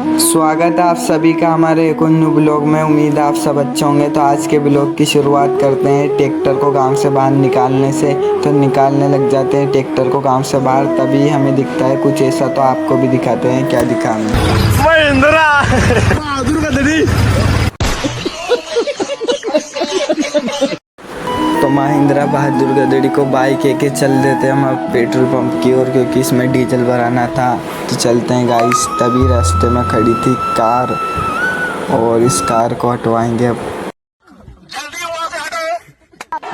स्वागत है आप सभी का हमारे एक और न्यू ब्लॉग में। उम्मीद है आप सब अच्छे होंगे। तो आज के ब्लॉग की शुरुआत करते हैं ट्रैक्टर को गांव से बाहर निकालने से। तो निकालने लग जाते हैं ट्रैक्टर को गांव से बाहर, तभी हमें दिखता है कुछ ऐसा। तो आपको भी दिखाते हैं क्या दिखा तो महिंद्रा बहादुर गदड़ी को बाइक के चल देते हैं हम अब पेट्रोल पंप की ओर, क्योंकि इसमें डीजल भराना था। तो चलते हैं गाइस। तभी रास्ते में खड़ी थी कार और इस कार को हटवाएंगे अब।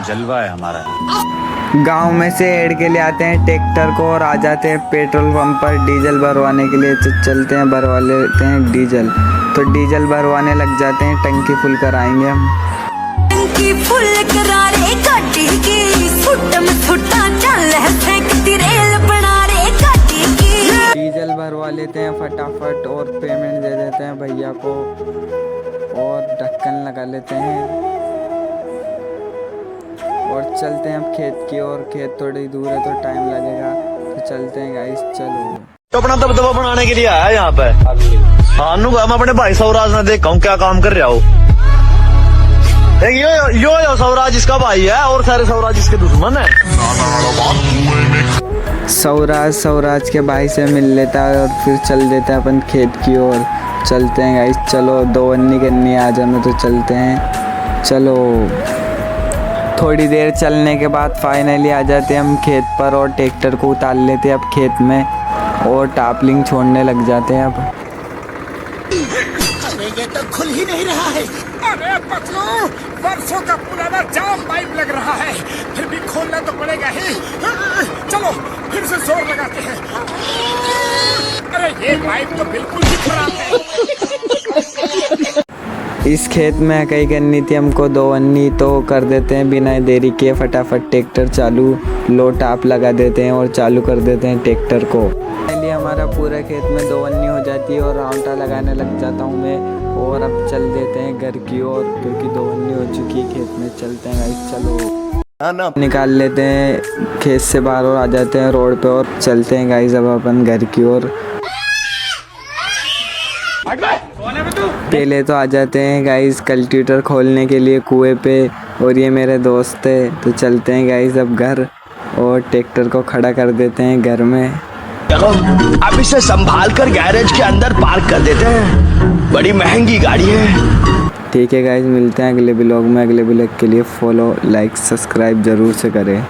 जलवा है हमारा। गांव में से ऐड के लिए आते हैं ट्रैक्टर को और आ जाते हैं पेट्रोल पंप पर डीजल भरवाने के लिए। तो चलते हैं भरवा लेते हैं डीजल। तो डीजल भरवाने लग जाते हैं, टंकी फुल कराएंगे हम। टंकी फुल करारे गाड़ी की फुट में फुटा चल है फेंकती रेल बना रे गाड़ी की। डीजल भरवा लेते हैं फटाफट और पेमेंट दे देते हैं भैया को और ढक्कन लगा लेते हैं और चलते हैं अब खेत की ओर। खेत थोड़ी दूर है तो टाइम लगेगा। तो चलते हैं गाइस, चलो। तो अपना दबदबा बनाने के लिए आया यहाँ पे। हाँ मैं अपने भाई सौराज ने देखा हूँ क्या काम कर रहा हूँ। यो सौराज इसका भाई है और सारे सौराज इसके दुश्मन है। सौराज के भाई से मिल लेता है और फिर चल देता है अपन खेत की ओर। चलते हैं गाइस, चलो। 2 अन्नी करनी आ जाना तो चलते हैं, चलो। थोड़ी देर चलने के बाद फाइनली आ जाते हैं हम खेत पर और ट्रैक्टर को उतार लेते हैं अब खेत में और टापलिंग छोड़ने लग जाते हैं अब। ये तो खुल ही नहीं रहा है। अरे पतलू, वर्षों का पुराना जाम पाइप लग रहा है, फिर भी खोलना तो पड़ेगा ही। चलो फिर से जोर लगाते हैं। अरे ये पाइप तो बिल्कुल ही खराब है। इस खेत में कई करनी थी हमको 2 अन्नी, तो कर देते हैं बिना देरी किए फटाफट ट्रैक्टर चालू। लो टाप लगा देते हैं और चालू कर देते हैं ट्रैक्टर को। पहले हमारा पूरा खेत में 2 अन्नी हो जाती है और राउंडा लगाने लग जाता हूँ मैं। और अब चल देते हैं घर की ओर, क्योंकि 2 अन्नी हो चुकी है खेत में। चलते हैं गाइस, चलो। निकाल लेते हैं खेत से बाहर और आ जाते हैं रोड पे और चलते हैं गाइस अब अपन घर की ओर। पहले तो आ जाते हैं गाइस कल्टीवेटर खोलने के लिए कुएं पे, और ये मेरे दोस्त है। तो चलते हैं गाइस अब घर और ट्रैक्टर को खड़ा कर देते हैं घर में। अब इसे संभाल कर गैरेज के अंदर पार्क कर देते हैं, बड़ी महंगी गाड़ी है। ठीक है गाइस, मिलते हैं अगले ब्लॉग में। अगले ब्लॉग के लिए फॉलो, लाइक, सब्सक्राइब जरूर से करें।